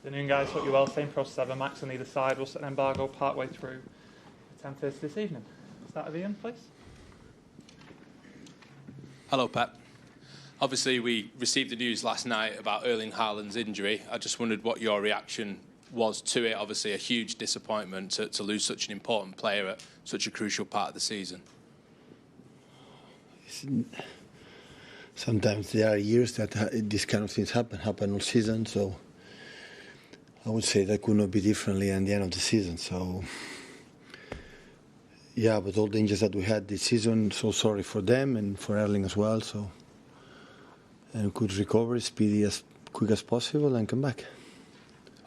Afternoon, guys. Hope you're well. Same process ever. Max on either side. We'll set an embargo partway through 10:30 this evening. Start with Ian, please. Hello, Pep. Obviously, we received the news last night about Erling Haaland's injury. I just wondered what your reaction was to it. Obviously, a huge disappointment to lose such an important player at such a crucial part of the season. Sometimes there are years that these kind of things happen all season. So I would say that could not be differently at the end of the season. So yeah, but all the injuries that we had this season, so sorry for them and for Erling as well. So and could recover speedy as quick as possible and come back.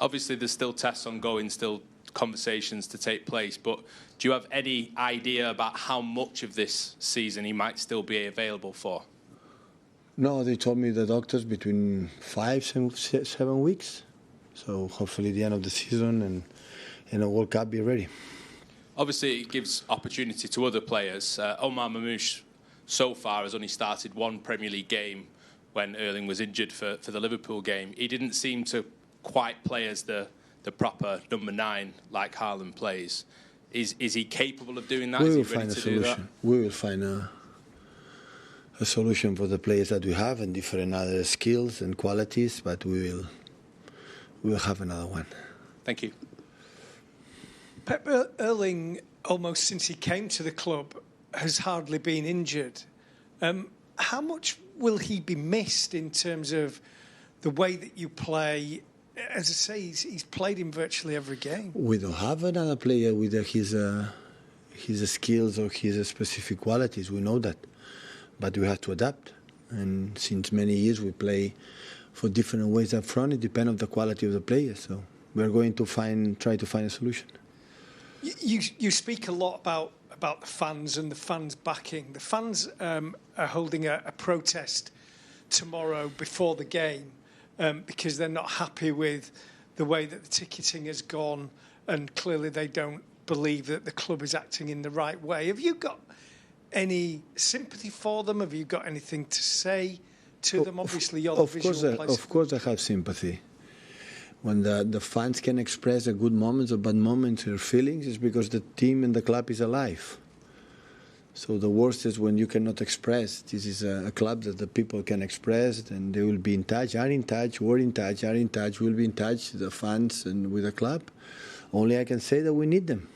Obviously, there's still tests ongoing, still conversations to take place, but do you have any idea about how much of this season he might still be available for? No, they told me, the doctors, between 5 and 7 weeks. So hopefully the end of the season and a World Cup be ready. Obviously, it gives opportunity to other players. Omar Mamouche so far has only started one Premier League game when Erling was injured for the Liverpool game. He didn't seem to quite play as the proper number 9 like Haaland plays. Is he capable of doing that? We Is he will ready find a to solution. do that? We will find a solution for the players that we have and different other skills and qualities, but we will have another one. Thank you. Pep, Erling, almost since he came to the club, has hardly been injured. How much will he be missed in terms of the way that you play? As I say, he's played in virtually every game. We don't have another player with his skills or his specific qualities. We know that, but we have to adapt. And since many years we play for different ways up front. It depends on the quality of the players. So we're going to try to find a solution. You speak a lot about the fans and the fans backing. The fans are holding a protest tomorrow before the game because they're not happy with the way that the ticketing has gone, and clearly they don't believe that the club is acting in the right way. Have you got any sympathy for them? Have you got anything to say to them? Obviously, you're the visual place. Of course, I have sympathy. When the fans can express the good moments or bad moments or feelings, it's because the team and the club is alive. So the worst is when you cannot express. This is a club that the people can express, and they will be in touch, are in touch, we're in touch, are in touch, we'll be in touch, the fans and with the club. Only I can say that we need them.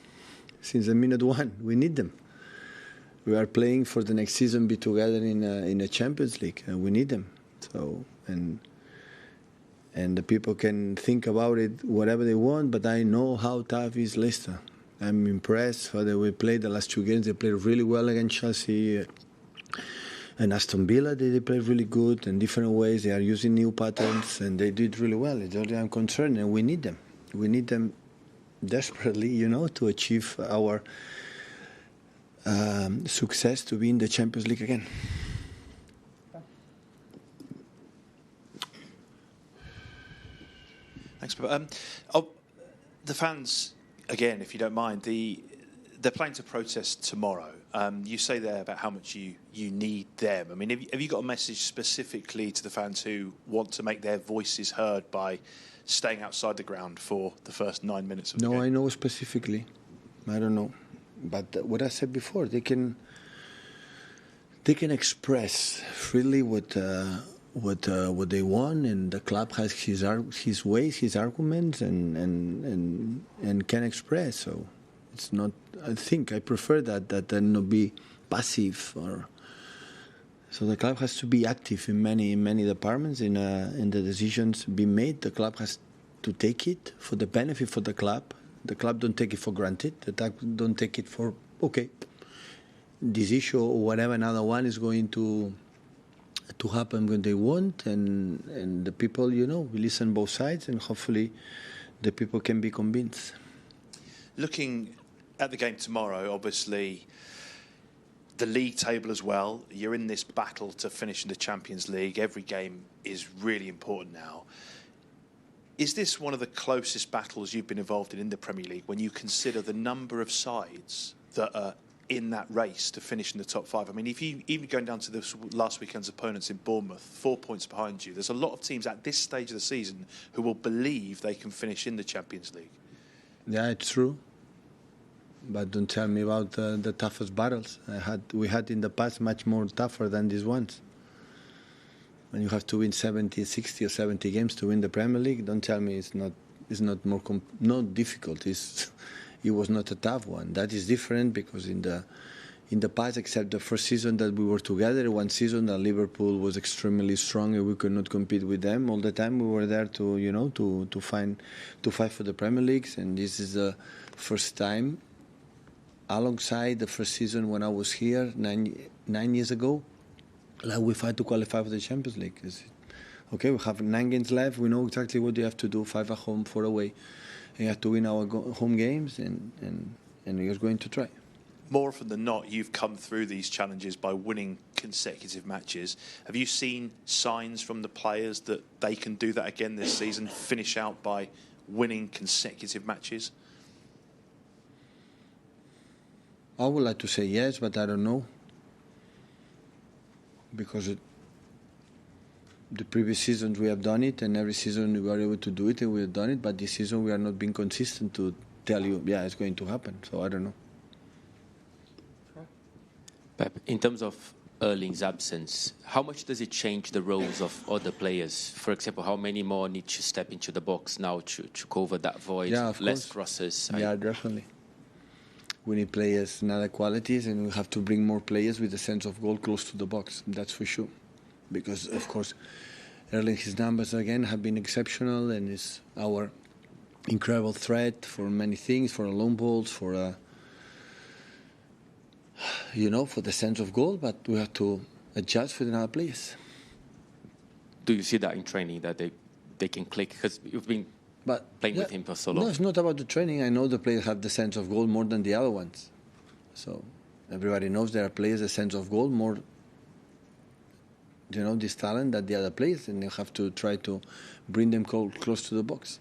Since the minute one, we need them. We are playing for the next season, be together in a Champions League, and we need them. So and the people can think about it whatever they want, but I know how tough is Leicester. I'm impressed how they played the last 2 games. They played really well against Chelsea and Aston Villa. They played really good in different ways. They are using new patterns, and they did really well. It's only I'm concerned, and we need them. We need them desperately, to achieve our success to be in the Champions League again. Thanks, Pep. The fans, again, if you don't mind, they're planning to protest tomorrow. You say there about how much you need them. I mean, have you got a message specifically to the fans who want to make their voices heard by staying outside the ground for the first 9 minutes of the game? No, I know specifically. I don't know. But what I said before, they can express freely what they want, and the club has his ways, his arguments, and can express. So it's not. I prefer that than not be passive. So the club has to be active in many departments. In the decisions being made, the club has to take it for the benefit for the club. The club don't take it for granted. The club don't take it for okay. This issue or whatever another one is going to happen when they want, and the people, we listen both sides, and hopefully the people can be convinced. Looking at the game tomorrow, obviously the league table as well, you're in this battle to finish in the Champions League. Every game is really important now. Is this one of the closest battles you've been involved in the Premier League when you consider the number of sides that are in that race to finish in the top 5. I mean, if you even going down to this last weekend's opponents in Bournemouth, 4 points behind you, there's a lot of teams at this stage of the season who will believe they can finish in the Champions League. Yeah, it's true. But don't tell me about the toughest battles we had in the past, much more tougher than these ones. When you have to win 60 or 70 games to win the Premier League, don't tell me it's not not difficult. It was not a tough one. That is different because in the past, except the first season that we were together, one season that Liverpool was extremely strong and we could not compete with them all the time. We were there to fight for the Premier Leagues, and this is the first time, alongside the first season when I was here 9 years ago, like we fight to qualify for the Champions League. Okay, we have 9 games left. We know exactly what you have to do: 5 at home, 4 away. And you have to win our home games, and you're going to try. More often than not, you've come through these challenges by winning consecutive matches. Have you seen signs from the players that they can do that again this season, finish out by winning consecutive matches? I would like to say yes, but I don't know. Because the previous seasons we have done it, and every season we were able to do it, and we have done it. But this season we are not being consistent to tell you, yeah, it's going to happen. So I don't know. Pep, in terms of Erling's absence, how much does it change the roles of other players? For example, how many more need to step into the box now to cover that void? Yeah, of less course. crosses. Yeah, definitely. We need players in other qualities, and we have to bring more players with a sense of goal close to the box. That's for sure. Because, of course, Erling, his numbers again have been exceptional, and is our incredible threat for many things, for long balls, for for the sense of goal. But we have to adjust for the other players. Do you see that in training, that they can click? Because you've been playing with him for so long. No, it's not about the training. I know the players have the sense of goal more than the other ones. So everybody knows there are players the sense of goal more, this talent than the other players, and you have to try to bring them close to the box.